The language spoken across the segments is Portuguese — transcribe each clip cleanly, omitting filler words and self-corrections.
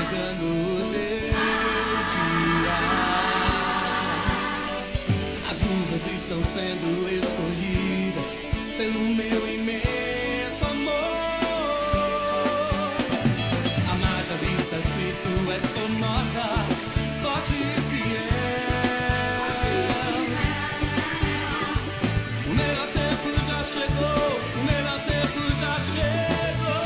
chegando o teu dia. As nuvens estão sendo escolhidas pelo meu imenso amor. Amada vista, se tu és formosa, forte e fiel. O melhor tempo já chegou, o melhor tempo já chegou.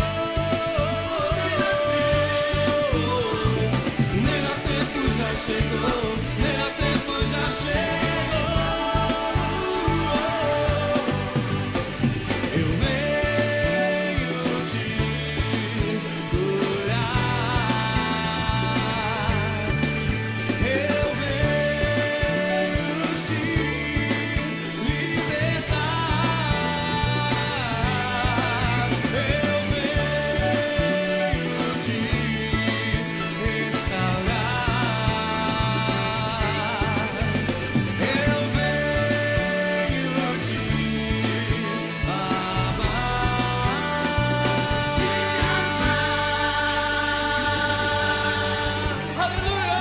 O melhor tempo já chegou, o melhor tempo já chegou. Eu venho te curar. Eu venho te libertar. Eu venho te restaurar. Eu venho te amar. Aleluia!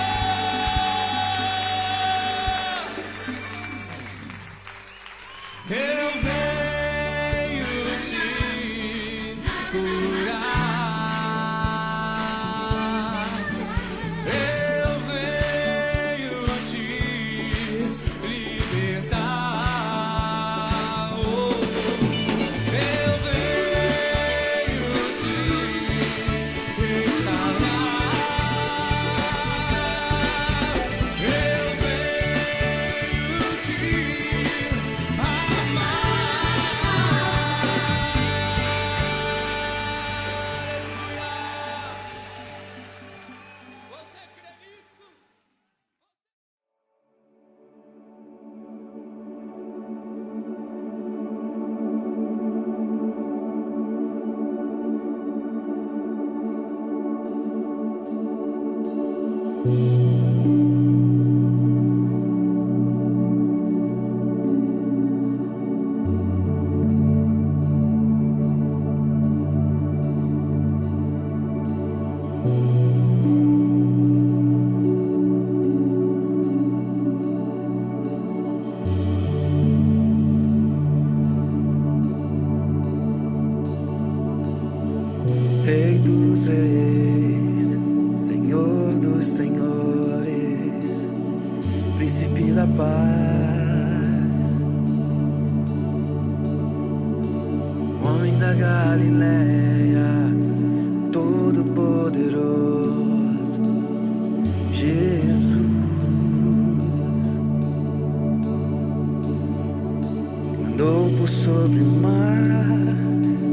Eu venho te curar. Eu venho te libertar. Oh, eu venho te restaurar. Eu venho te amar. Você crê nisso? Rei dos reis, Senhor dos senhores, Príncipe da paz, Homem da Galileia, Todo-Poderoso, Jesus. Andou por sobre o mar,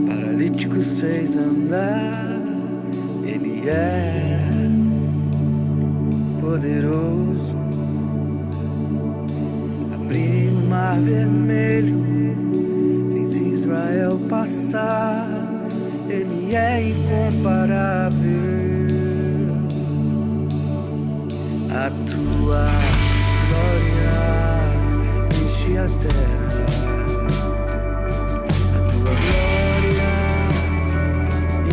paralíticos fez andar. Ele é poderoso. Abriu o mar vermelho, fez Israel passar. Ele é incomparável. A tua glória enche a terra. A tua glória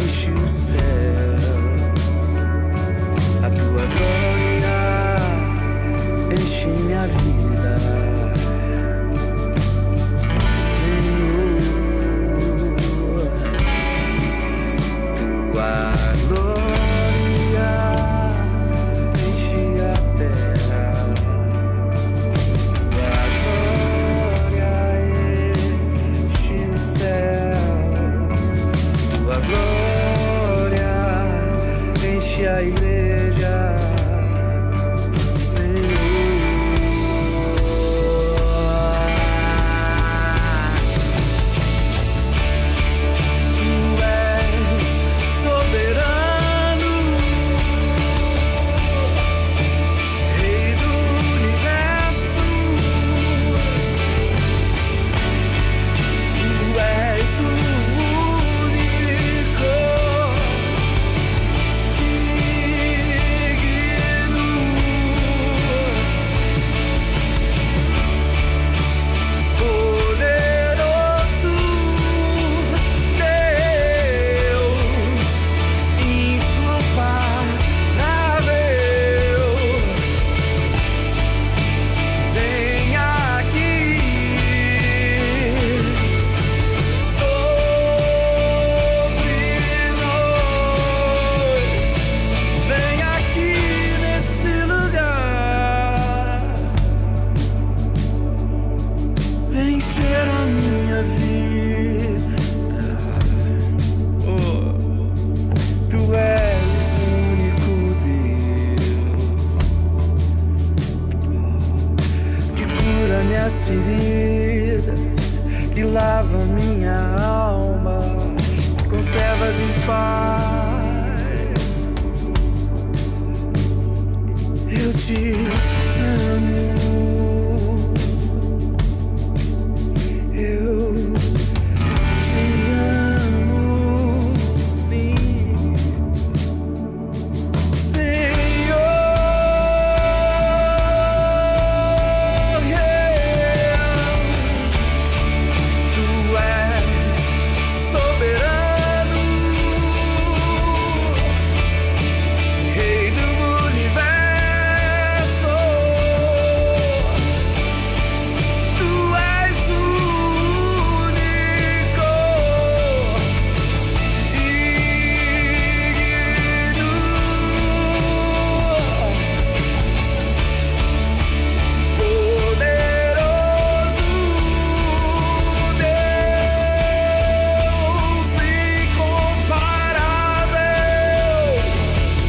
enche os céus. A tua glória enche minha vida, Senhor. Tua glória enche a terra. Tua glória enche os céus. Tua glória enche a igreja, Senhor. Tu és soberano, Rei do universo. Tu és o único. minhas feridas, que lava minha alma, conservas em paz. Eu te amo. Eu te amo, sim, Senhor. Tu és soberano, Rei do universo. Tu és único, digno, poderoso Deus incomparável.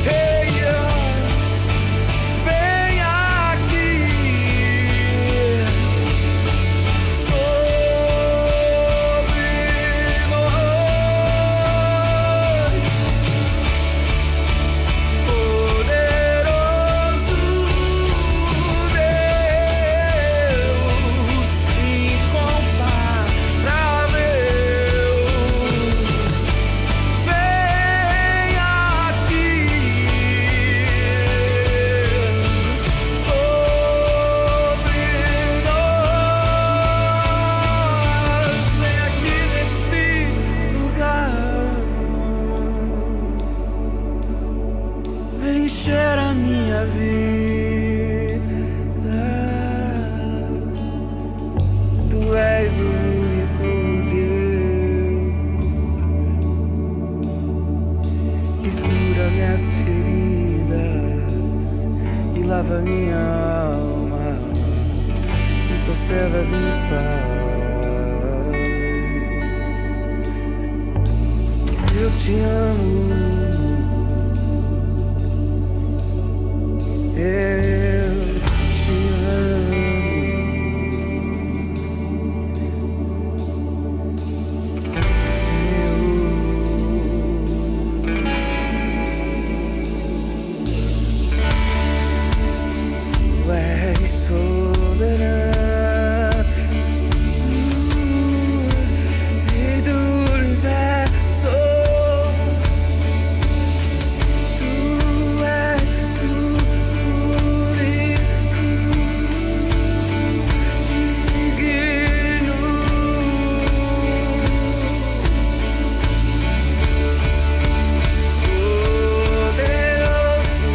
Ei, vem aqui sobre nós, poderoso Deus incomparável. Vem aqui sobre nós, vem aqui nesse lugar, vem encher a minha vida. Tu és o único Deus que cura minhas feridas e lava minha alma e conservas em paz. Eu te amo. Eu te amo, Senhor. Tu és soberano, Rei do universo. Tu és o único, digno, poderoso,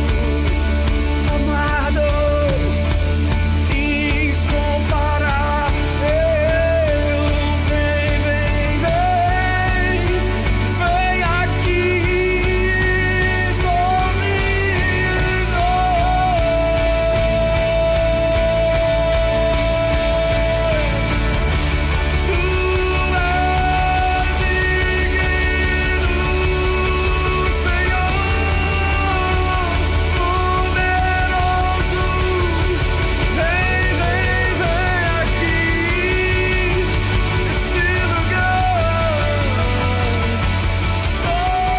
amado, incomparável. Vem, vem, vem, vem aqui sobre nós. Tu és digno, Senhor, poderoso. Vem, vem, vem aqui nesse lugar, sobre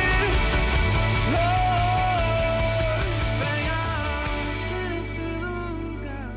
nós. Vem aqui nesse lugar.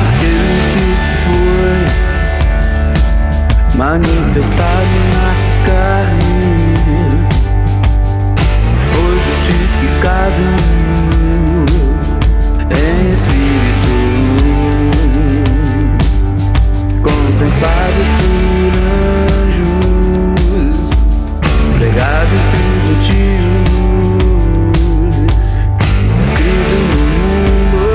Aquele que foi manifestado na carne foi justificado em espírito, contemplado por anjos, pregado entre gentios, crido no mundo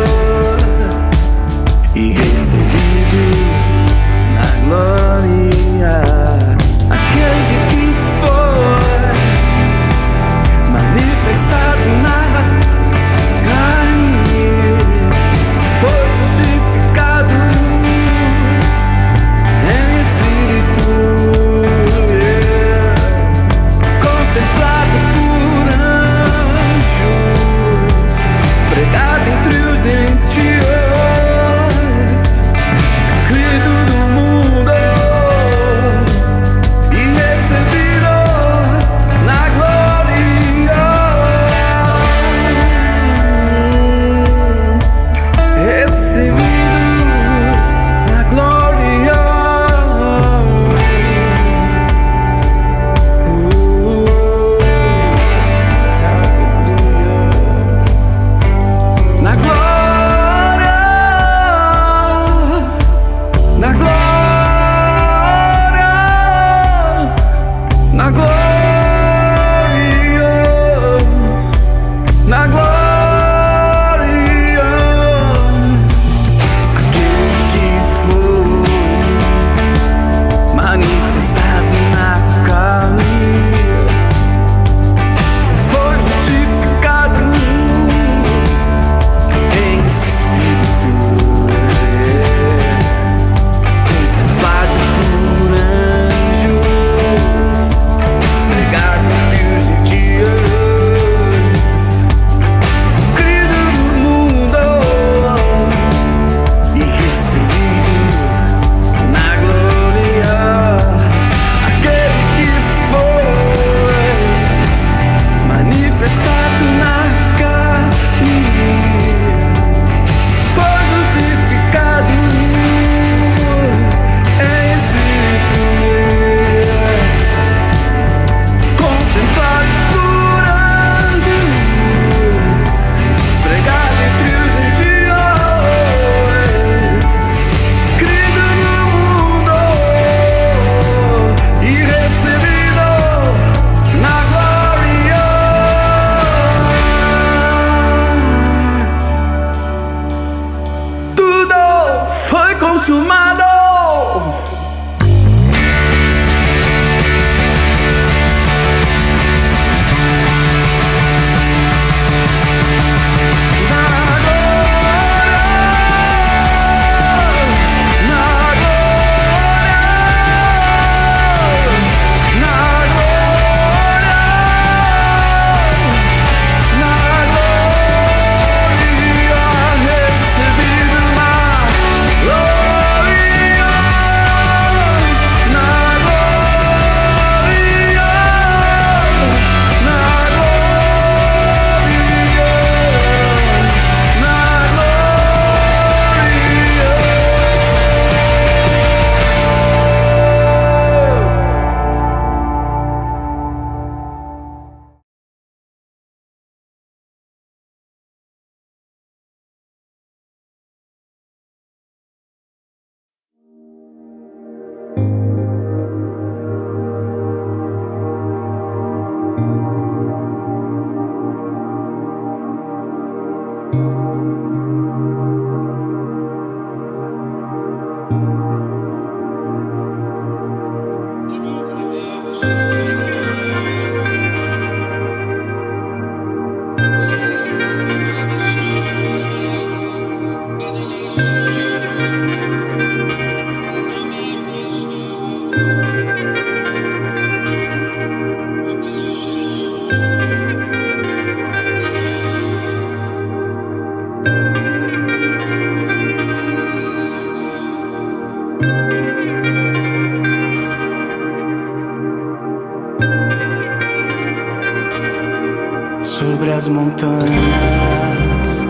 sobre as montanhas,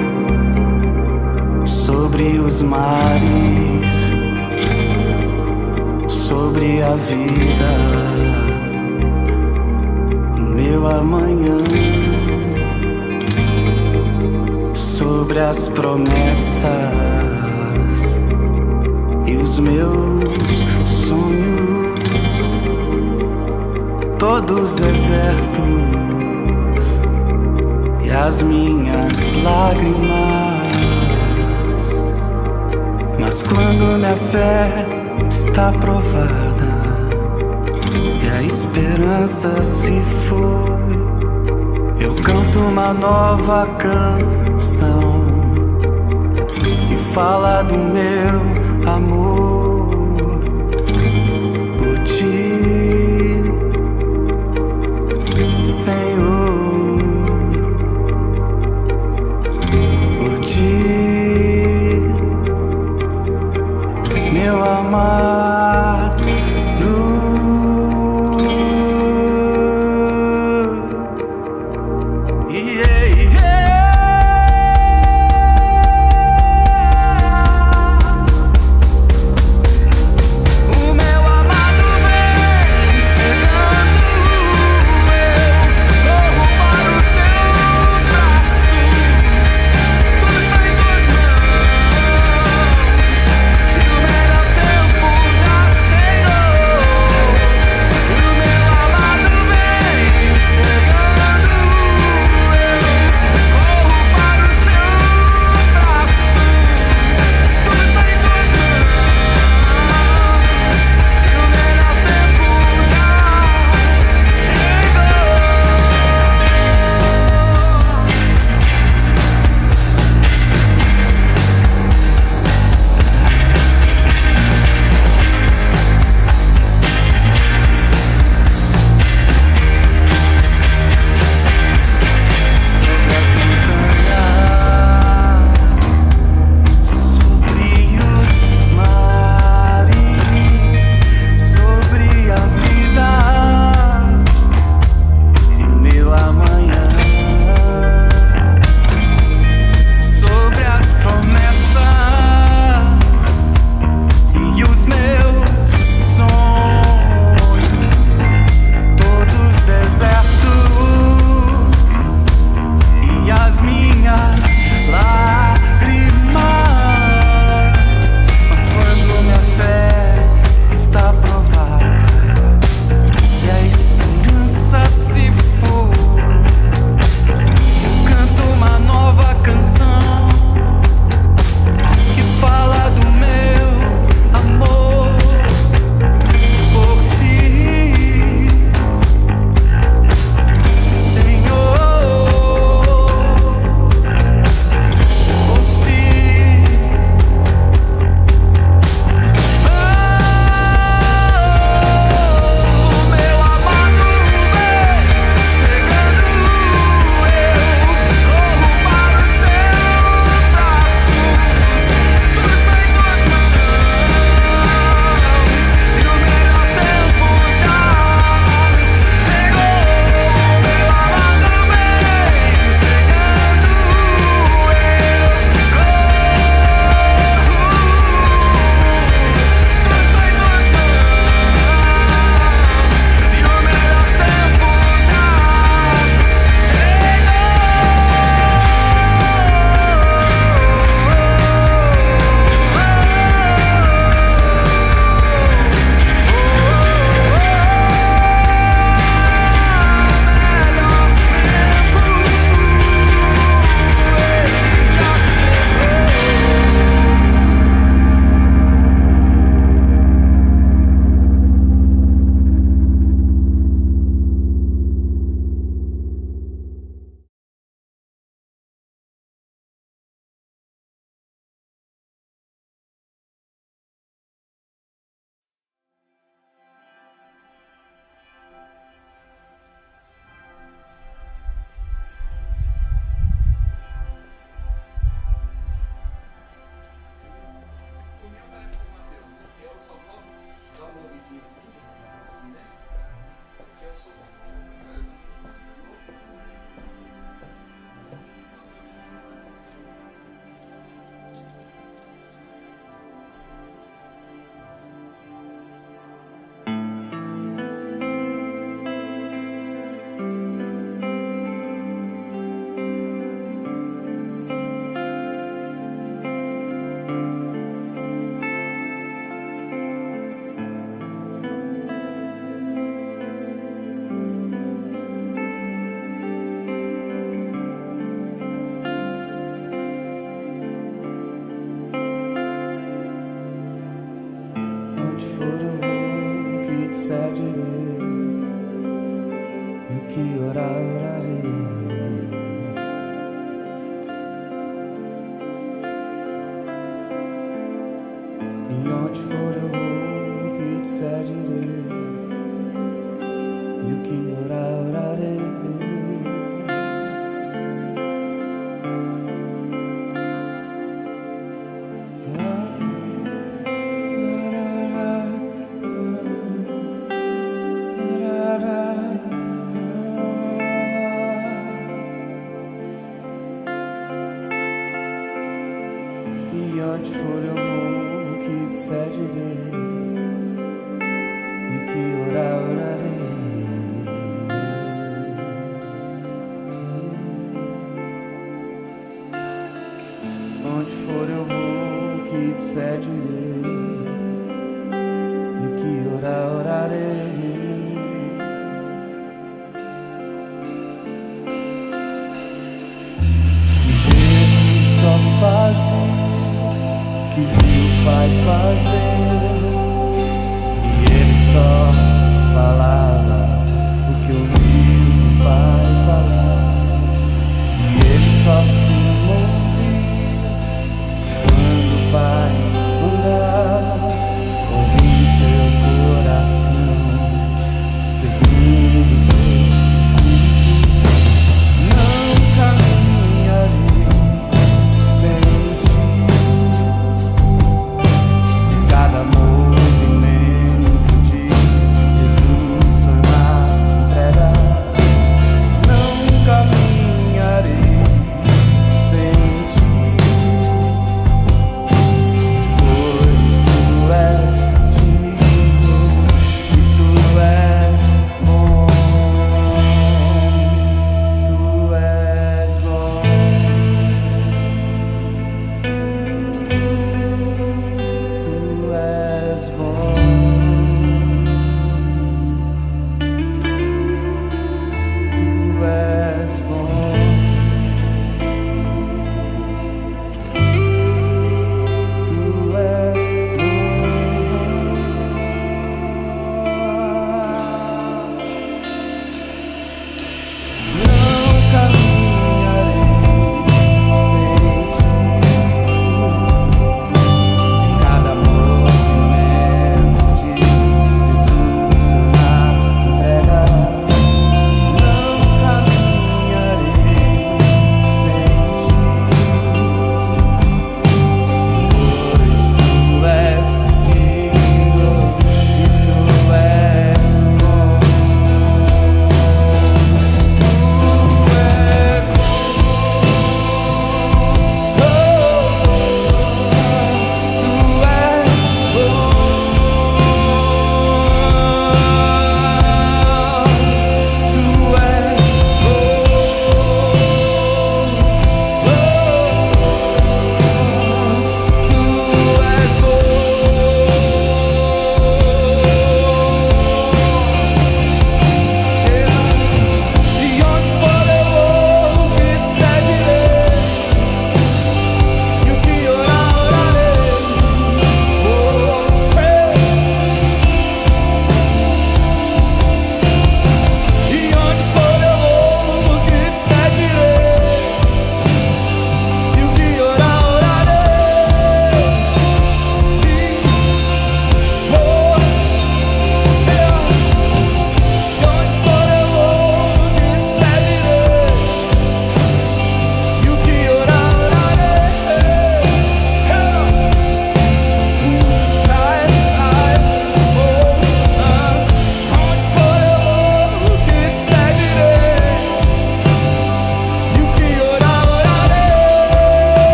sobre os mares, sobre a vida, meu amanhã, sobre as promessas e os meus sonhos, todos desertos e as minhas lágrimas. Mas quando minha fé está provada e a esperança se foi, eu canto uma nova canção e fala do meu amor por ti, Senhor, por ti, meu amado. que orarei. E onde for eu vou, o que disser direi, e o que orarei. E onde for eu vou, o que disser direi, e o que orarei. Onde for eu vou, o que disser direi, e o que orarei. Jesus só fazia que viu o Pai fazer, e ele só falava o que ouviu o Pai falar, e ele só se movia quando o Pai mandava, ouvindo seu coração, seguindo seu espírito. Não caminharei sem ti, cada movimento de Jesus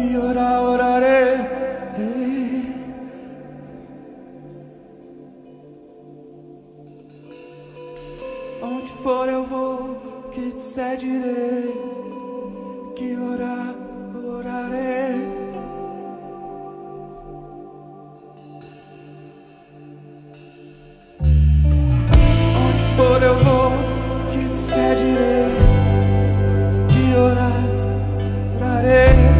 que orar, orarei. Onde for eu vou, que disser direi, que orar, orarei. Onde for eu vou, que disser direi, que orar, orarei.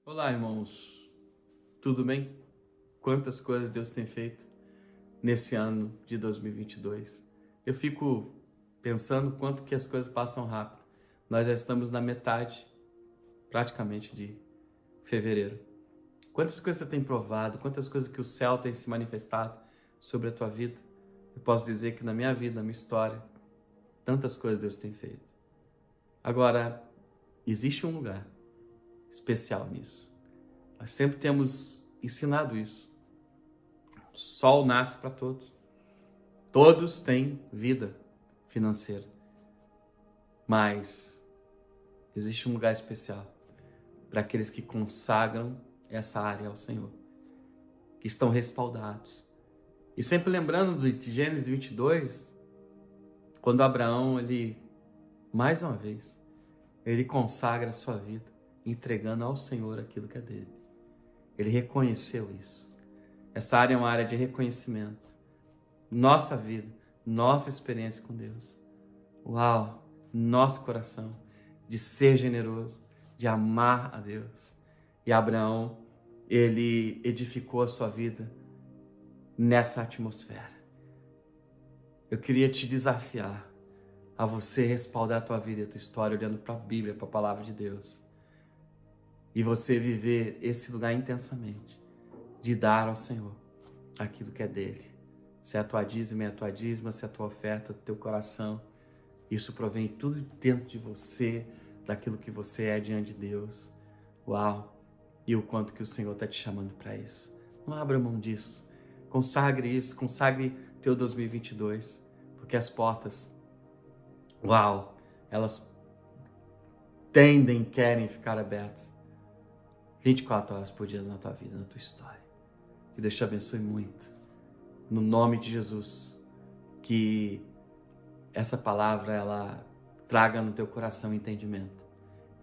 Olá, irmãos. Tudo bem? Quantas coisas Deus tem feito nesse ano de 2022. Eu fico pensando quanto que as coisas passam rápido. Nós já estamos na metade, praticamente, de fevereiro. Quantas coisas você tem provado, quantas coisas que o céu tem se manifestado sobre a tua vida. Eu posso dizer que na minha vida, na minha história, tantas coisas Deus tem feito. Agora, existe um lugar especial nisso. Nós sempre temos ensinado isso. O sol nasce para todos. Todos têm vida financeira. Mas existe um lugar especial para aqueles que consagram essa área ao Senhor, que estão respaldados. E sempre lembrando de Gênesis 22, quando Abraão, mais uma vez, ele consagra a sua vida, entregando ao Senhor aquilo que é dele. Ele reconheceu isso. Essa área é uma área de reconhecimento. Nossa vida, nossa experiência com Deus. Uau! Nosso coração de ser generoso, de amar a Deus. E Abraão, ele edificou a sua vida nessa atmosfera. Eu queria te desafiar a você respaldar a tua vida e a tua história olhando para a Bíblia, para a palavra de Deus. E você viver esse lugar intensamente, de dar ao Senhor aquilo que é dele. Se é a tua dízima, é a tua dízima, se é a tua oferta, teu coração, Isso provém tudo dentro de você, daquilo que você é diante de Deus. Uau! E o quanto que o Senhor está te chamando para isso. Não abra mão disso. Consagre isso, consagre teu 2022, porque as portas, uau, elas querem ficar abertas 24 horas por dia na tua vida, na tua história. Que Deus te abençoe muito. No nome de Jesus, que essa palavra ela traga no teu coração entendimento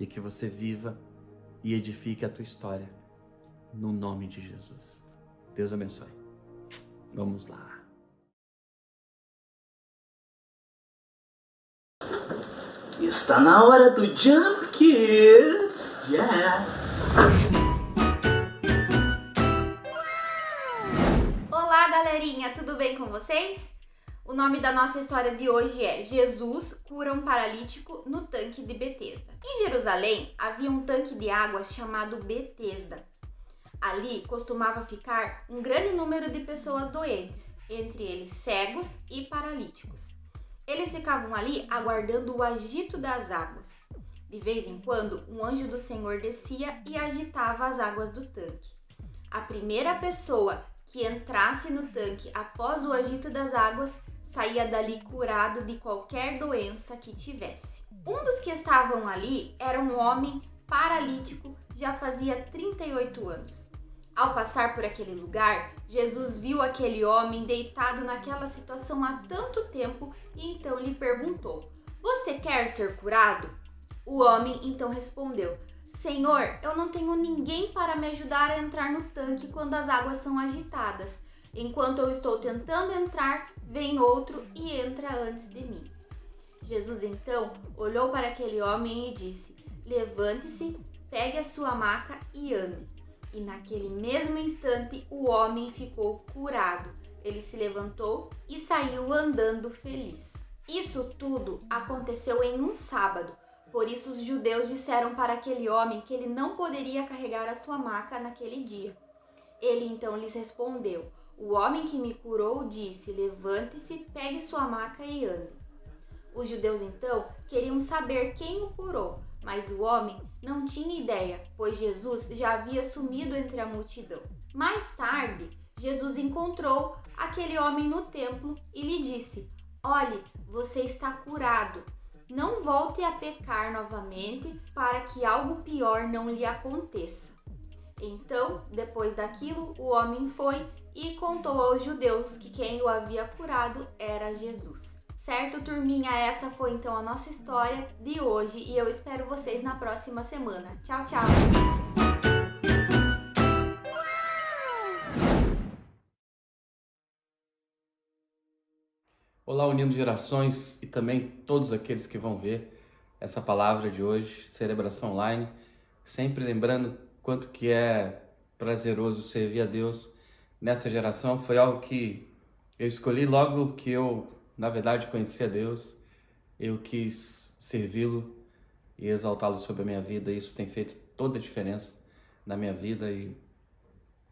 e que você viva e edifique a tua história no nome de Jesus. Deus abençoe. Vamos lá. Está na hora do Jump Kids! Yeah! Olá, galerinha, tudo bem com vocês? O nome da nossa história de hoje é Jesus cura um paralítico no tanque de Betesda. Em Jerusalém havia um tanque de água chamado Betesda. Ali costumava ficar um grande número de pessoas doentes, entre eles cegos e paralíticos. Eles ficavam ali aguardando o agito das águas. De vez em quando, um anjo do Senhor descia e agitava as águas do tanque. A primeira pessoa que entrasse no tanque após o agito das águas saía dali curado de qualquer doença que tivesse. Um dos que estavam ali era um homem paralítico, já fazia 38 anos. Ao passar por aquele lugar, Jesus viu aquele homem deitado naquela situação há tanto tempo e então lhe perguntou: "Você quer ser curado?" O homem então respondeu: "Senhor, eu não tenho ninguém para me ajudar a entrar no tanque quando as águas são agitadas. Enquanto eu estou tentando entrar, vem outro e entra antes de mim." Jesus então olhou para aquele homem e disse: "Levante-se, pegue a sua maca e ande." E naquele mesmo instante o homem ficou curado. Ele se levantou e saiu andando feliz. Isso tudo aconteceu em um sábado. Por isso os judeus disseram para aquele homem que ele não poderia carregar a sua maca naquele dia. Ele então lhes respondeu: "O homem que me curou disse: levante-se, pegue sua maca e ande." Os judeus então queriam saber quem o curou, mas o homem não tinha ideia, pois Jesus já havia sumido entre a multidão. Mais tarde, Jesus encontrou aquele homem no templo e lhe disse: "Olhe, você está curado. Não volte a pecar novamente para que algo pior não lhe aconteça." Então, depois daquilo, o homem foi e contou aos judeus que quem o havia curado era Jesus. Certo, turminha? Essa foi então a nossa história de hoje e eu espero vocês na próxima semana. Tchau, tchau! Olá, Unindo Gerações e também todos aqueles que vão ver essa palavra de hoje, celebração online. Sempre lembrando quanto que é prazeroso servir a Deus nessa geração. Foi algo que eu escolhi logo que eu, na verdade, conheci a Deus. Eu quis servi-lo e exaltá-lo sobre a minha vida. Isso tem feito toda a diferença na minha vida e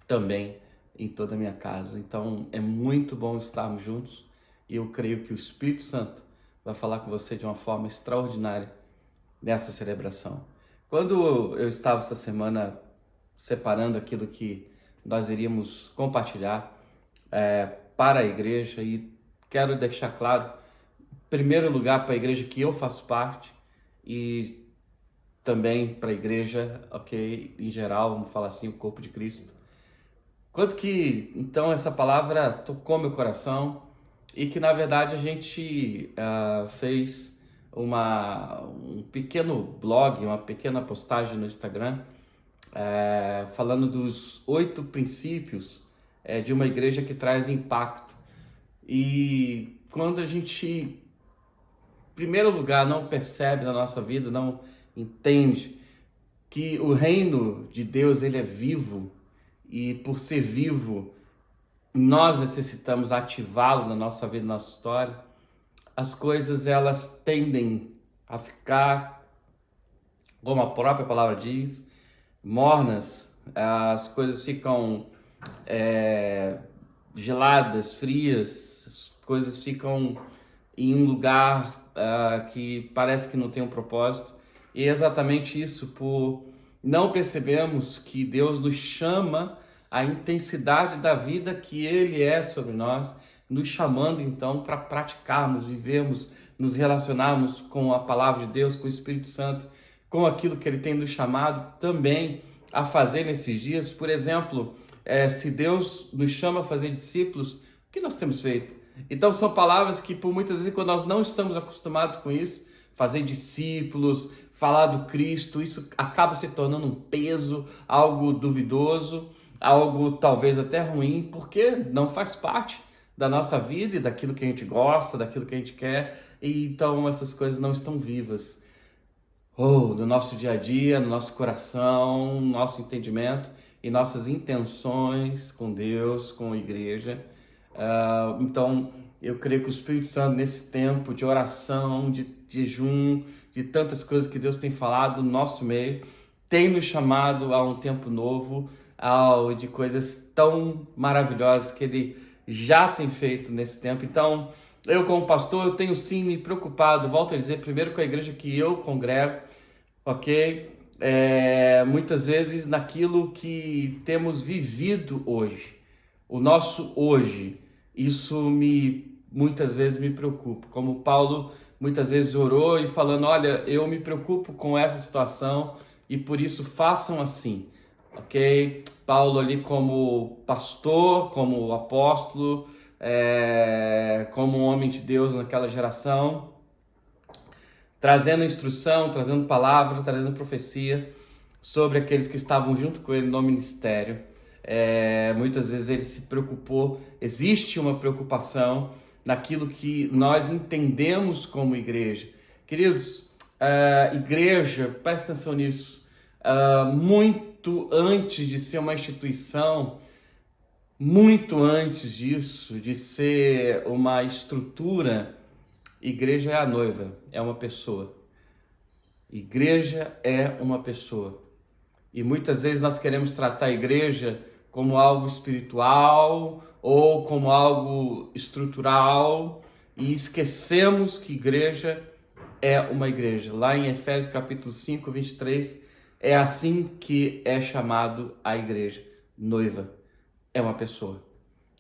também em toda a minha casa. Então é muito bom estarmos juntos e eu creio que o Espírito Santo vai falar com você de uma forma extraordinária nessa celebração. Quando eu estava essa semana separando aquilo que nós iríamos compartilhar para a igreja, e quero deixar claro, em primeiro lugar, para a igreja que eu faço parte e também para a igreja, ok, em geral, vamos falar assim, o corpo de Cristo. Quanto que, então, essa palavra tocou meu coração e que, na verdade, a gente fez um pequeno blog, uma pequena postagem no Instagram, falando dos 8 princípios de uma igreja que traz impacto. E quando a gente, em primeiro lugar, não percebe na nossa vida, não entende que o reino de Deus ele é vivo, e por ser vivo, nós necessitamos ativá-lo na nossa vida, na nossa história, as coisas elas tendem a ficar, como a própria palavra diz, mornas, as coisas ficam geladas, frias, as coisas ficam em um lugar que parece que não tem um propósito. E é exatamente isso, por não percebermos que Deus nos chama à intensidade da vida que Ele é sobre nós, nos chamando então para praticarmos, vivermos, nos relacionarmos com a palavra de Deus, com o Espírito Santo, com aquilo que Ele tem nos chamado também a fazer nesses dias. Por exemplo, se Deus nos chama a fazer discípulos, o que nós temos feito? Então são palavras que por muitas vezes, quando nós não estamos acostumados com isso, fazer discípulos, falar do Cristo, isso acaba se tornando um peso, algo duvidoso, algo talvez até ruim, porque não faz parte da nossa vida e daquilo que a gente gosta, daquilo que a gente quer, e então essas coisas não estão vivas. No nosso dia a dia, no nosso coração, no nosso entendimento e nossas intenções com Deus, com a igreja. Então, eu creio que o Espírito Santo, nesse tempo de oração, de jejum, de tantas coisas que Deus tem falado no nosso meio, tem nos chamado a um tempo novo, de coisas tão maravilhosas que Ele já tem feito nesse tempo. Então, eu como pastor, eu tenho sim me preocupado, volto a dizer, primeiro com a igreja que eu congrego, ok? Muitas vezes naquilo que temos vivido hoje, o nosso hoje, isso muitas vezes me preocupa. Como Paulo muitas vezes orou e falando, olha, eu me preocupo com essa situação e por isso façam assim, ok? Paulo ali como pastor, como apóstolo, como um homem de Deus naquela geração, trazendo instrução, trazendo palavra, trazendo profecia sobre aqueles que estavam junto com ele no ministério. Muitas vezes ele se preocupou, existe uma preocupação naquilo que nós entendemos como igreja. Queridos, igreja, presta atenção nisso, muito antes de ser uma instituição, muito antes disso, de ser uma estrutura, igreja é a noiva, é uma pessoa. Igreja é uma pessoa. E muitas vezes nós queremos tratar a igreja como algo espiritual ou como algo estrutural e esquecemos que igreja é uma igreja. Lá em Efésios capítulo 5, 23, é assim que é chamado a igreja. Noiva é uma pessoa.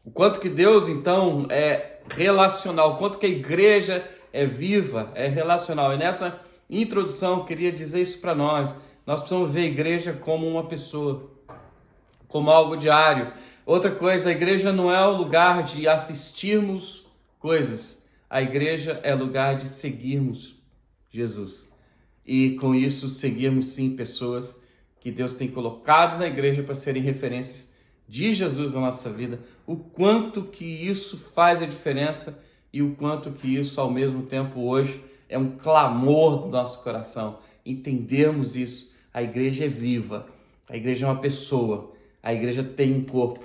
O quanto que Deus, então, é relacional, o quanto que a igreja é viva, é relacional. E nessa introdução, eu queria dizer isso para nós. Nós precisamos ver a igreja como uma pessoa, como algo diário. Outra coisa, a igreja não é o lugar de assistirmos coisas. A igreja é lugar de seguirmos Jesus. E com isso, seguirmos sim pessoas que Deus tem colocado na igreja para serem referências de Jesus na nossa vida. O quanto que isso faz a diferença e o quanto que isso, ao mesmo tempo, hoje, é um clamor do nosso coração. Entendermos isso. A igreja é viva. A igreja é uma pessoa. A igreja tem um corpo.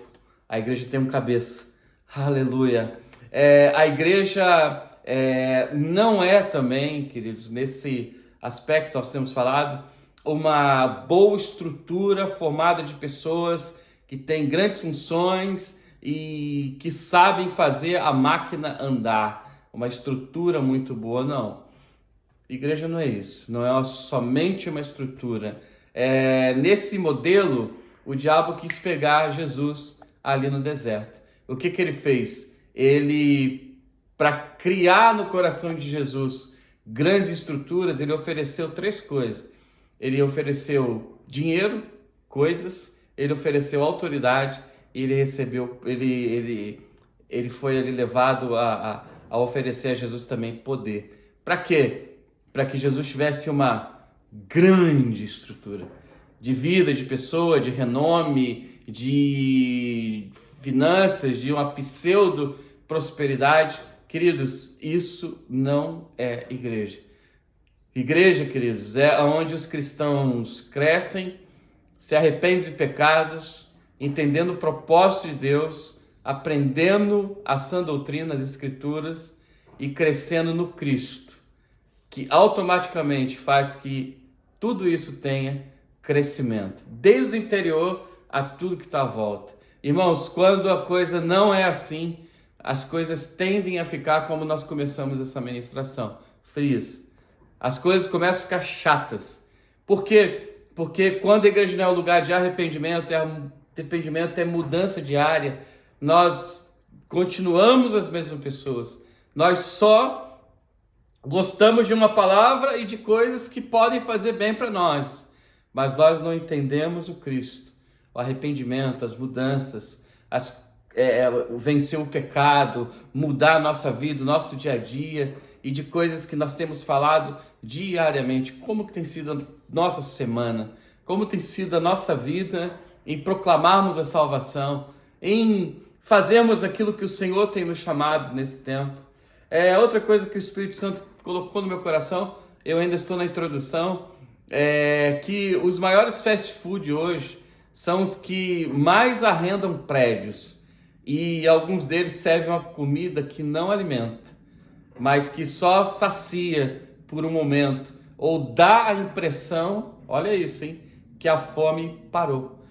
A igreja tem uma cabeça. Aleluia. A igreja não é também, queridos, nesse aspecto nós temos falado, uma boa estrutura formada de pessoas que têm grandes funções e que sabem fazer a máquina andar. Uma estrutura muito boa, não. Igreja não é isso. Não é somente uma estrutura. Nesse modelo, o diabo quis pegar Jesus ali no deserto. O que ele fez? Ele, para criar no coração de Jesus grandes estruturas, ele ofereceu 3 coisas. Ele ofereceu dinheiro, coisas, ele ofereceu autoridade e ele recebeu, ele foi ali levado a oferecer a Jesus também poder. Para quê? Para que Jesus tivesse uma grande estrutura de vida, de pessoa, de renome, de finanças, de uma pseudo-prosperidade. Queridos, isso não é igreja. Igreja, queridos, é onde os cristãos crescem, se arrependem de pecados, entendendo o propósito de Deus, aprendendo a sã doutrina, as escrituras e crescendo no Cristo, que automaticamente faz que tudo isso tenha crescimento, desde o interior a tudo que está à volta. Irmãos, quando a coisa não é assim, as coisas tendem a ficar como nós começamos essa ministração, frias. As coisas começam a ficar chatas. Por quê? Porque quando a igreja não é um lugar de arrependimento é mudança diária, nós continuamos as mesmas pessoas. Nós só gostamos de uma palavra e de coisas que podem fazer bem para nós. Mas nós não entendemos o Cristo, o arrependimento, as mudanças, vencer o pecado, mudar a nossa vida, o nosso dia a dia, e de coisas que nós temos falado diariamente. Como que tem sido a nossa semana, como tem sido a nossa vida em proclamarmos a salvação, em fazermos aquilo que o Senhor tem nos chamado nesse tempo. Outra coisa que o Espírito Santo colocou no meu coração, eu ainda estou na introdução, que os maiores fast food hoje são os que mais arrendam prédios, e alguns deles servem uma comida que não alimenta, mas que só sacia por um momento, ou dá a impressão, olha isso, hein, que a fome parou.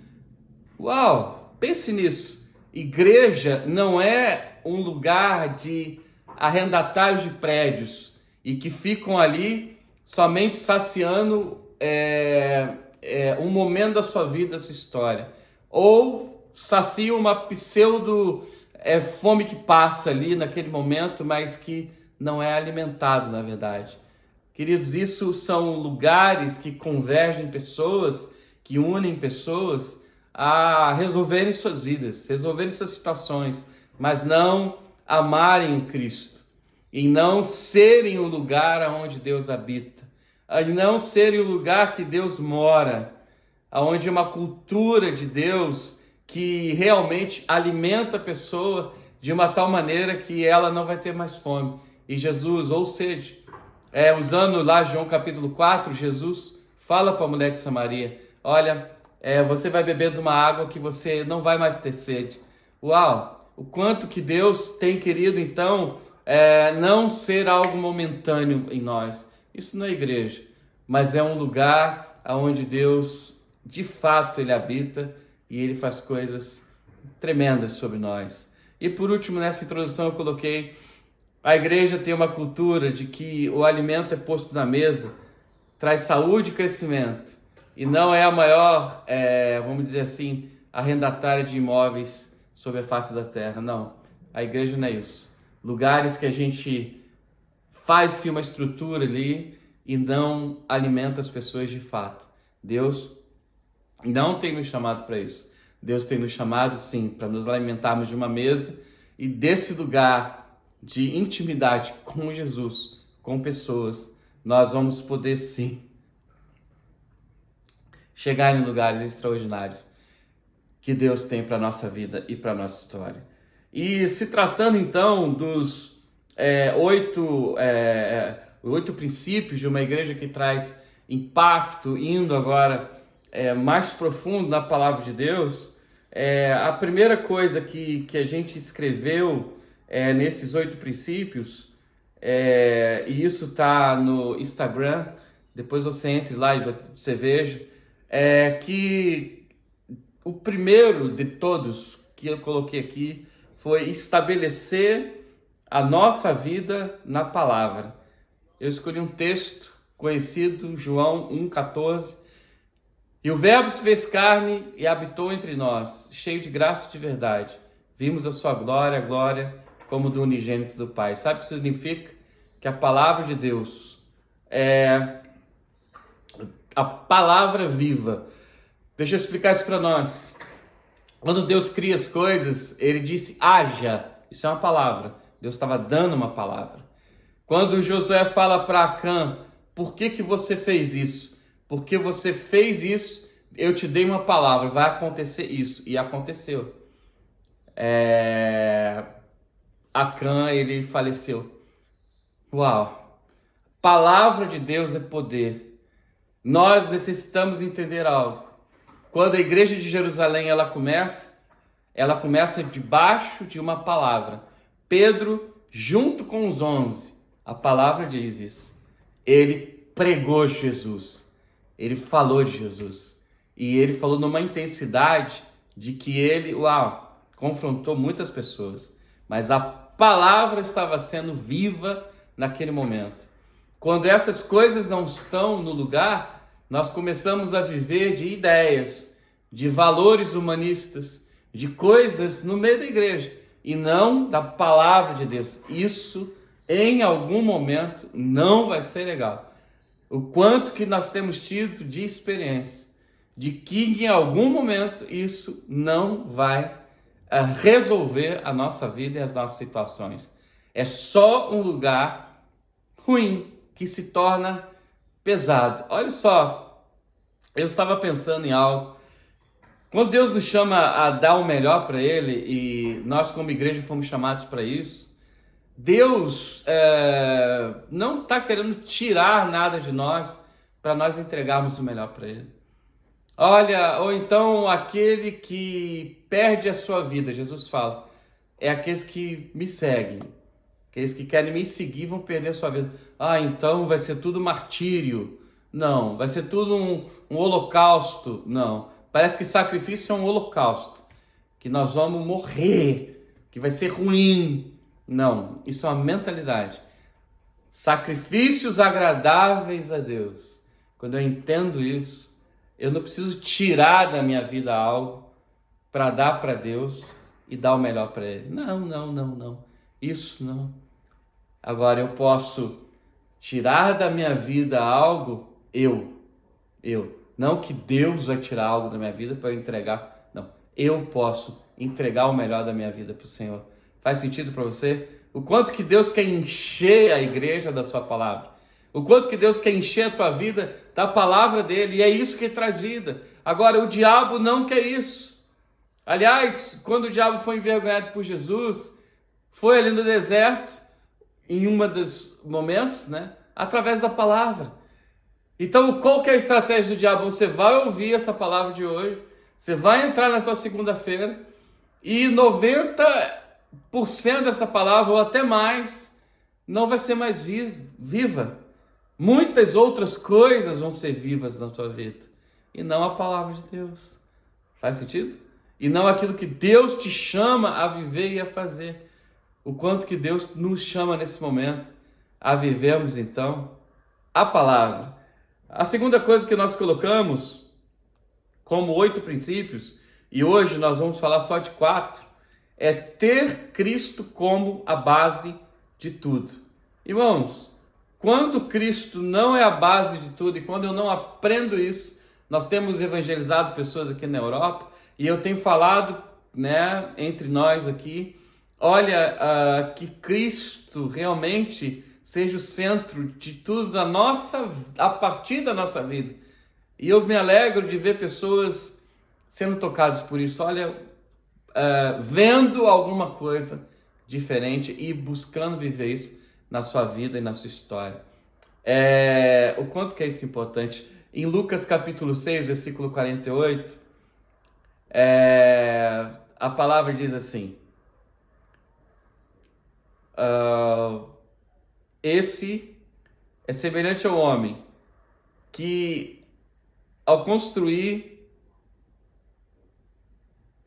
Uau, pense nisso. Igreja não é um lugar de arrendatários de prédios e que ficam ali somente saciando um momento da sua vida, da sua história, ou saciam uma pseudo fome que passa ali naquele momento, mas que não é alimentado, na verdade. Queridos, isso são lugares que convergem pessoas, que unem pessoas a resolverem suas vidas, resolverem suas situações, mas não amarem o Cristo, e não serem o lugar onde Deus habita, e não serem o lugar que Deus mora, onde uma cultura de Deus que realmente alimenta a pessoa de uma tal maneira que ela não vai ter mais fome. E Jesus, ou sede, usando lá João capítulo 4, Jesus fala para a mulher de Samaria, olha, você vai beber de uma água que você não vai mais ter sede. Uau, o quanto que Deus tem querido, então, não ser algo momentâneo em nós. Isso não é igreja, mas é um lugar onde Deus, de fato, Ele habita e Ele faz coisas tremendas sobre nós. E por último, nessa introdução eu coloquei, a igreja tem uma cultura de que o alimento é posto na mesa, traz saúde e crescimento, e não é a maior, vamos dizer assim, arrendatária de imóveis sobre a face da terra. Não, a igreja não é isso. Lugares que a gente faz-se uma estrutura ali e não alimenta as pessoas de fato. Deus não tem nos chamado para isso. Deus tem nos chamado, sim, para nos alimentarmos de uma mesa e desse lugar de intimidade com Jesus, com pessoas, nós vamos poder, sim, chegar em lugares extraordinários que Deus tem para a nossa vida e para a nossa história. E se tratando, então, dos 8 princípios de uma igreja que traz impacto, indo agora mais profundo na palavra de Deus, a primeira coisa que a gente escreveu nesses 8 princípios, e isso está no Instagram, depois você entre lá e você veja, que o primeiro de todos que eu coloquei aqui foi estabelecer a nossa vida na palavra. Eu escolhi um texto conhecido, João 1,14, e o verbo se fez carne e habitou entre nós, cheio de graça e de verdade. Vimos a sua glória, como do unigênito do Pai. Sabe o que significa? Que a palavra de Deus é a palavra viva. Deixa eu explicar isso para nós. Quando Deus cria as coisas, Ele disse, haja. Isso é uma palavra. Deus estava dando uma palavra. Quando Josué fala para Acã, por que você fez isso? Porque você fez isso, eu te dei uma palavra, vai acontecer isso. E aconteceu. Acã, ele faleceu. Uau! Palavra de Deus é poder. Nós necessitamos entender algo. Quando a igreja de Jerusalém ela começa debaixo de uma palavra. Pedro, junto com os 11, a palavra diz isso. Ele pregou Jesus. Ele falou de Jesus. E ele falou numa intensidade de que ele, confrontou muitas pessoas. Mas a palavra estava sendo viva naquele momento. Quando essas coisas não estão no lugar, nós começamos a viver de ideias, de valores humanistas, de coisas no meio da igreja e não da palavra de Deus. Isso, em algum momento, não vai ser legal. O quanto que nós temos tido de experiência de que em algum momento isso não vai resolver a nossa vida e as nossas situações. É só um lugar ruim que se torna pesado. Olha só, eu estava pensando em algo. Quando Deus nos chama a dar o melhor para Ele, e nós como igreja fomos chamados para isso, Deus não está querendo tirar nada de nós para nós entregarmos o melhor para Ele. Olha, ou então aquele que perde a sua vida, Jesus fala, é aqueles que me seguem. Aqueles que querem me seguir vão perder a sua vida. Ah, então vai ser tudo martírio. Não, vai ser tudo um holocausto. Não, parece que sacrifício é um holocausto. Que nós vamos morrer, que vai ser ruim. Não, isso é uma mentalidade. Sacrifícios agradáveis a Deus. Quando eu entendo isso, eu não preciso tirar da minha vida algo para dar para Deus e dar o melhor para Ele. Não. Isso não. Agora eu posso tirar da minha vida algo, eu. Não que Deus vai tirar algo da minha vida para eu entregar. Não, eu posso entregar o melhor da minha vida para o Senhor. Faz sentido para você? O quanto que Deus quer encher a igreja da sua palavra. O quanto que Deus quer encher a tua vida da palavra dele. E é isso que traz vida. Agora, o diabo não quer isso. Aliás, quando o diabo foi envergonhado por Jesus, foi ali no deserto, em um dos momentos, né? Através da palavra. Então, qual que é a estratégia do diabo? Você vai ouvir essa palavra de hoje, você vai entrar na tua segunda-feira e 90% dessa palavra, ou até mais, não vai ser mais viva. Muitas outras coisas vão ser vivas na tua vida e não a palavra de Deus. Faz sentido? E não aquilo que Deus te chama a viver e a fazer. O quanto que Deus nos chama nesse momento a vivermos então a palavra. A segunda coisa que nós colocamos como 8 princípios, e hoje nós vamos falar só de 4, é ter Cristo como a base de tudo. Irmãos, quando Cristo não é a base de tudo, e quando eu não aprendo isso, nós temos evangelizado pessoas aqui na Europa, e eu tenho falado, né, entre nós aqui, olha, que Cristo realmente seja o centro de tudo a partir da nossa vida. E eu me alegro de ver pessoas sendo tocadas por isso, olha, vendo alguma coisa diferente e buscando viver isso na sua vida e na sua história. O quanto que é isso importante. Em Lucas capítulo 6, versículo 48, a palavra diz assim, esse é semelhante ao homem que, ao construir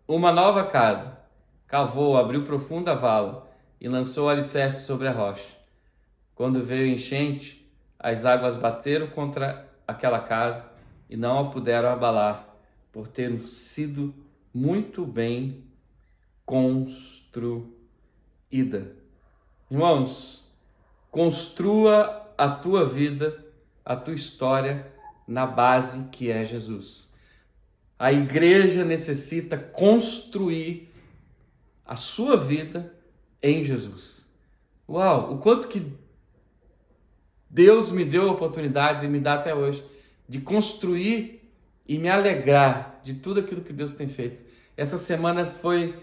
uma nova casa, cavou, abriu profunda vala e lançou o alicerce sobre a rocha. Quando veio a enchente, as águas bateram contra aquela casa e não a puderam abalar, por ter sido muito bem construída. Irmãos, construa a tua vida, a tua história na base que é Jesus. A igreja necessita construir a sua vida em Jesus. Uau, o quanto que Deus me deu oportunidades e me dá até hoje de construir e me alegrar de tudo aquilo que Deus tem feito. Essa semana foi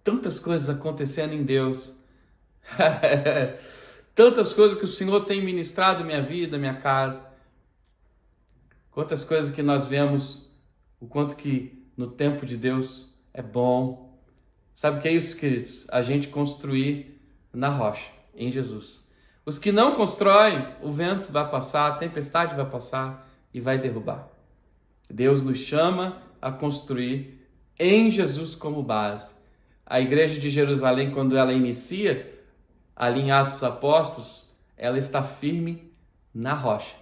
tantas coisas acontecendo em Deus. Tantas coisas que o Senhor tem ministrado minha vida, minha casa. Quantas coisas que nós vemos, o quanto que no tempo de Deus é bom. Sabe o que é isso, queridos? A gente construir na rocha, em Jesus. Os que não constroem, o vento vai passar, a tempestade vai passar e vai derrubar. Deus nos chama a construir em Jesus como base. A igreja de Jerusalém, quando ela inicia, ali em Atos dos Apóstolos, ela está firme na rocha,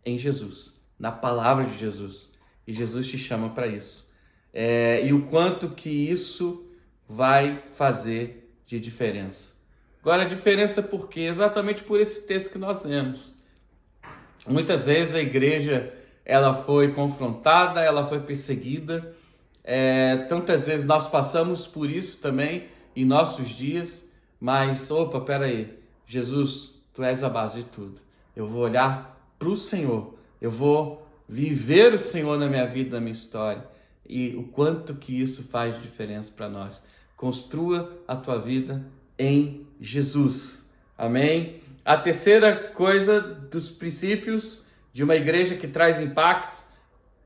em Jesus, na palavra de Jesus. E Jesus te chama para isso. E o quanto que isso vai fazer de diferença. Agora, a diferença por quê? Exatamente por esse texto que nós lemos. Muitas vezes a igreja ela foi confrontada, ela foi perseguida. Tantas vezes nós passamos por isso também em nossos dias. Mas, peraí, Jesus, Tu és a base de tudo. Eu vou olhar para o Senhor. Eu vou viver o Senhor na minha vida, na minha história. E o quanto que isso faz diferença para nós. Construa a tua vida em Jesus. Amém? A terceira coisa dos princípios de uma igreja que traz impacto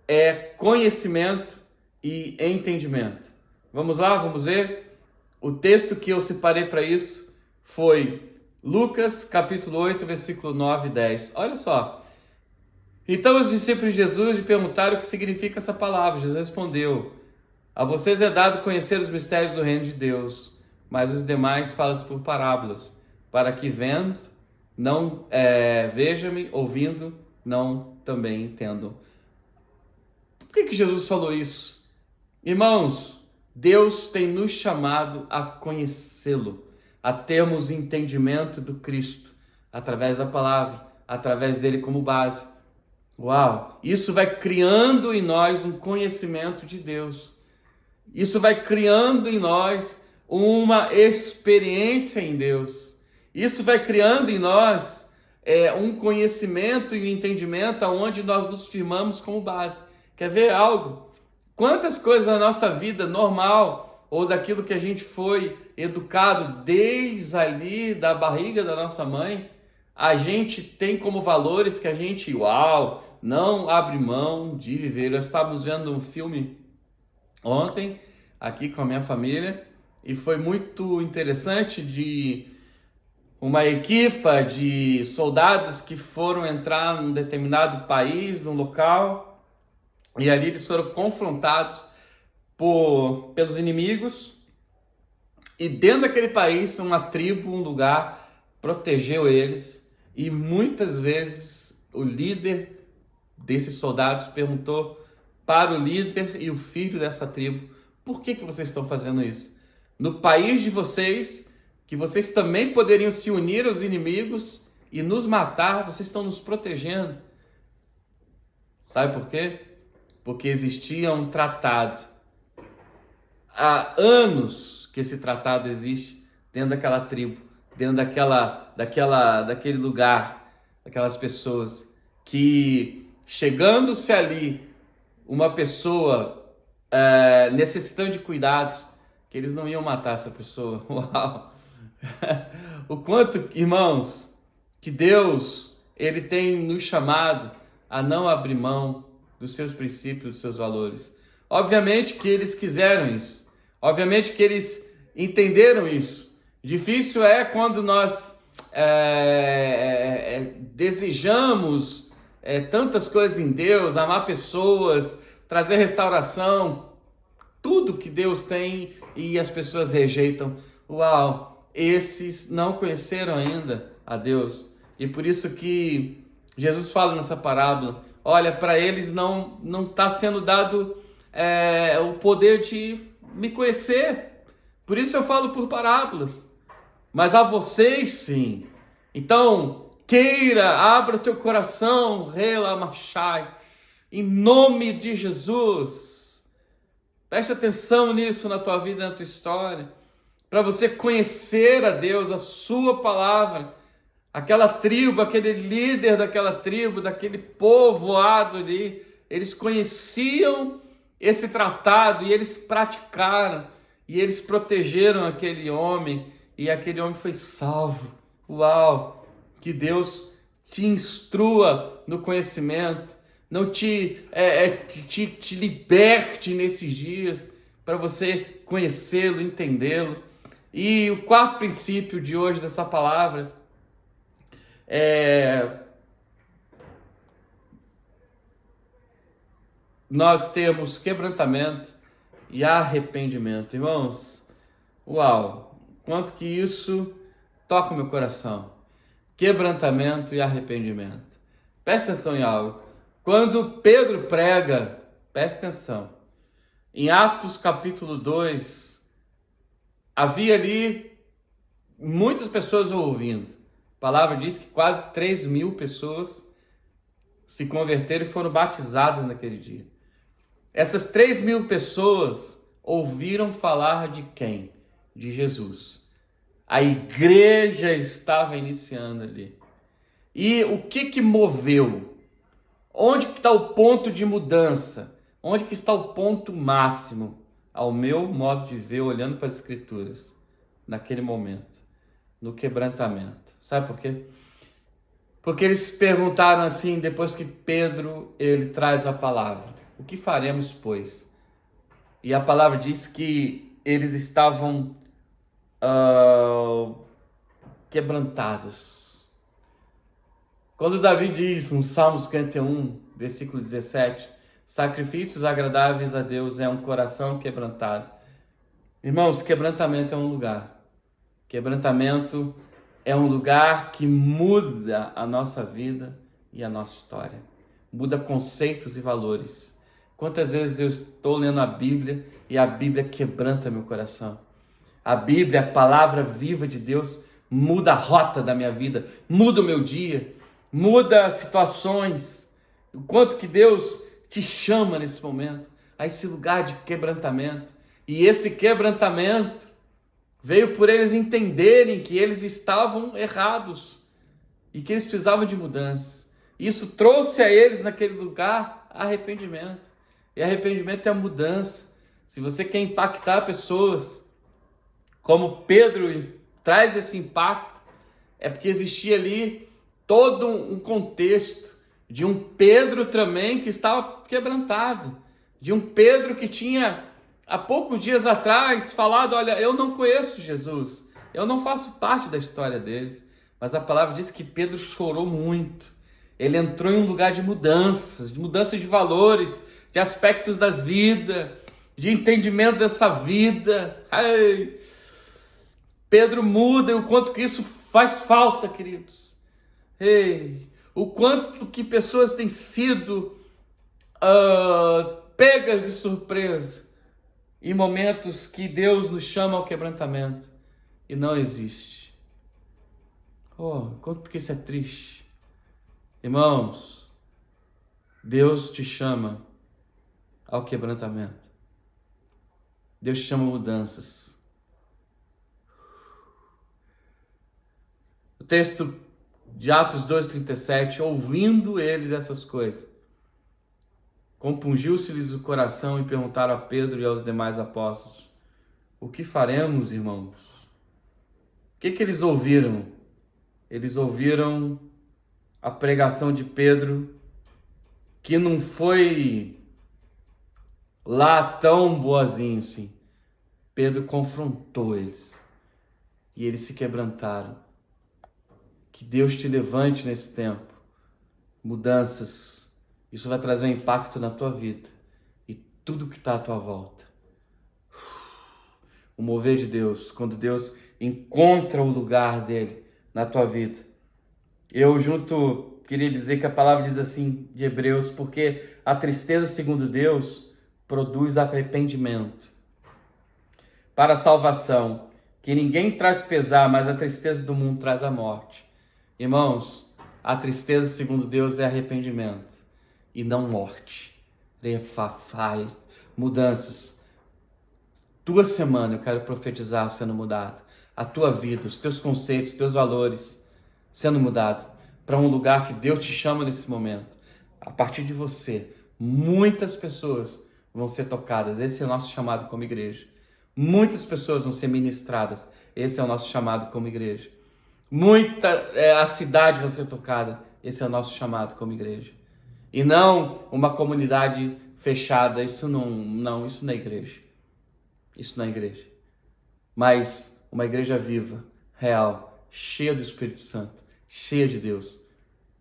é conhecimento e entendimento. Vamos lá, vamos ver? O texto que eu separei para isso foi Lucas, capítulo 8, versículo 9 e 10. Olha só. Então os discípulos de Jesus lhe perguntaram o que significa essa palavra. Jesus respondeu: a vocês é dado conhecer os mistérios do reino de Deus, mas os demais falam por parábolas, para que vendo, não vejam-me, ouvindo, não também entendam. Por que Jesus falou isso? Irmãos, Deus tem nos chamado a conhecê-lo, a termos entendimento do Cristo, através da palavra, através dele como base. Uau! Isso vai criando em nós um conhecimento de Deus. Isso vai criando em nós uma experiência em Deus. Isso vai criando em nós um conhecimento e um entendimento aonde nós nos firmamos como base. Quer ver algo? Quantas coisas na nossa vida normal ou daquilo que a gente foi educado desde ali da barriga da nossa mãe, a gente tem como valores que a gente, não abre mão de viver. Nós estávamos vendo um filme ontem, aqui com a minha família, e foi muito interessante de uma equipa de soldados que foram entrar num determinado país, num local, e ali eles foram confrontados pelos inimigos, e dentro daquele país, uma tribo, um lugar, protegeu eles, e muitas vezes o líder desses soldados perguntou para o líder e o filho dessa tribo: por que vocês estão fazendo isso? No país de vocês, que vocês também poderiam se unir aos inimigos e nos matar, vocês estão nos protegendo. Sabe por quê? Porque existia um tratado. Há anos que esse tratado existe dentro daquela tribo, dentro daquele lugar, daquelas pessoas, que chegando-se ali uma pessoa necessitando de cuidados, que eles não iam matar essa pessoa. Uau! O quanto, irmãos, que Deus ele tem nos chamado a não abrir mão dos seus princípios, dos seus valores. Obviamente que eles quiseram isso. Obviamente que eles entenderam isso. Difícil é quando nós desejamos tantas coisas em Deus, amar pessoas, trazer restauração, tudo que Deus tem, e as pessoas rejeitam. Uau! Esses não conheceram ainda a Deus. E por isso que Jesus fala nessa parábola, olha, para eles não está sendo dado o poder de me conhecer. Por isso eu falo por parábolas. Mas a vocês sim. Então, abra o teu coração, Rela Machai, em nome de Jesus. Preste atenção nisso na tua vida, na tua história, para você conhecer a Deus, a sua palavra. Aquela tribo, aquele líder daquela tribo, daquele povoado ali, eles conheciam esse tratado e eles praticaram, e eles protegeram aquele homem, e aquele homem foi salvo. Uau! Que Deus te instrua no conhecimento, não te liberte nesses dias, para você conhecê-lo, entendê-lo. E o quarto princípio de hoje dessa palavra nós temos quebrantamento e arrependimento. Irmãos, uau, quanto que isso toca o meu coração. quebrantamento e arrependimento. Presta atenção em algo. Quando Pedro prega, presta atenção, em Atos capítulo 2, havia ali muitas pessoas ouvindo. A palavra diz que quase 3.000 pessoas se converteram e foram batizadas naquele dia. Essas 3.000 pessoas ouviram falar de quem? De Jesus. A igreja estava iniciando ali. E o que moveu? Onde que está o ponto de mudança? Onde que está o ponto máximo? Ao meu modo de ver, olhando para as Escrituras, naquele momento, no quebrantamento. Sabe por quê? Porque eles perguntaram assim, depois que Pedro ele traz a palavra: o que faremos, pois? E a palavra diz que eles estavam quebrantados. Quando Davi diz no Salmo 51, versículo 17, sacrifícios agradáveis a Deus é um coração quebrantado. Irmãos, quebrantamento é um lugar. Quebrantamento é um lugar que muda a nossa vida e a nossa história. Muda conceitos e valores. Quantas vezes eu estou lendo a Bíblia e a Bíblia quebranta meu coração. A Bíblia, a palavra viva de Deus, muda a rota da minha vida, muda o meu dia, muda situações. O quanto que Deus te chama nesse momento, a esse lugar de quebrantamento. E esse quebrantamento veio por eles entenderem que eles estavam errados e que eles precisavam de mudança. Isso trouxe a eles naquele lugar arrependimento. E arrependimento é a mudança. Se você quer impactar pessoas, como Pedro traz esse impacto, é porque existia ali todo um contexto de um Pedro também que estava quebrantado, de um Pedro que tinha há poucos dias atrás falado: olha, eu não conheço Jesus, eu não faço parte da história deles. Mas a palavra diz que Pedro chorou muito. Ele entrou em um lugar de mudanças de valores, de aspectos das vidas, de entendimento dessa vida. Ai, Pedro muda, e o quanto que isso faz falta, queridos. Ei, o quanto que pessoas têm sido pegas de surpresa em momentos que Deus nos chama ao quebrantamento e não existe. Oh, quanto que isso é triste. Irmãos, Deus te chama ao quebrantamento. Deus te chama a mudanças. O texto de Atos 2,37, ouvindo eles essas coisas, compungiu-se-lhes o coração e perguntaram a Pedro e aos demais apóstolos: o que faremos, irmãos? O que eles ouviram? Eles ouviram a pregação de Pedro, que não foi lá tão boazinho assim. Pedro confrontou eles e eles se quebrantaram. Que Deus te levante nesse tempo. Mudanças. Isso vai trazer um impacto na tua vida e tudo que está à tua volta. O mover de Deus, quando Deus encontra o lugar dele na tua vida. Eu queria dizer que a palavra diz assim, de Hebreus, porque a tristeza, segundo Deus, produz arrependimento para a salvação, que ninguém traz pesar, mas a tristeza do mundo traz a morte. Irmãos, a tristeza, segundo Deus, é arrependimento e não morte. Faz mudanças. Tua semana eu quero profetizar sendo mudada. A tua vida, os teus conceitos, os teus valores sendo mudados para um lugar que Deus te chama nesse momento. A partir de você, muitas pessoas vão ser tocadas. Esse é o nosso chamado como igreja. Muitas pessoas vão ser ministradas. Esse é o nosso chamado como igreja. A cidade vai ser tocada. Esse é o nosso chamado como igreja. E não uma comunidade fechada. Isso não é igreja. Isso não é igreja. Mas uma igreja viva, real, cheia do Espírito Santo, cheia de Deus.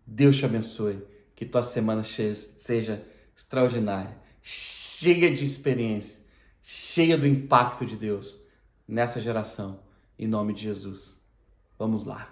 Deus te abençoe. Que tua semana seja extraordinária, cheia de experiência, cheia do impacto de Deus nessa geração. Em nome de Jesus. Vamos lá.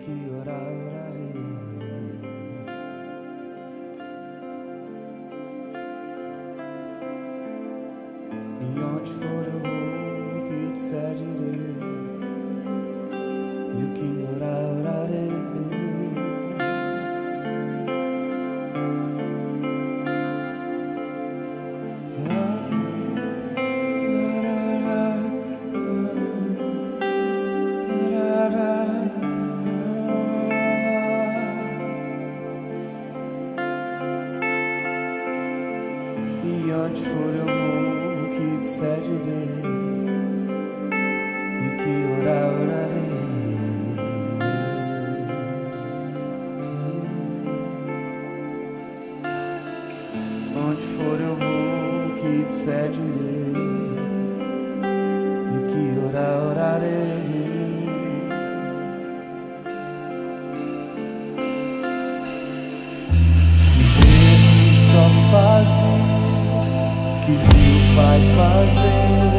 que orar, orarei. E onde for eu vou, o que disser direi, e o que orar, orarei. E onde for eu vou, o que disser direi, e o que orar, orarei. Onde for eu vou, o que disser direi, e o que orar, orarei. Jesus só faz que viu o Pai fazer.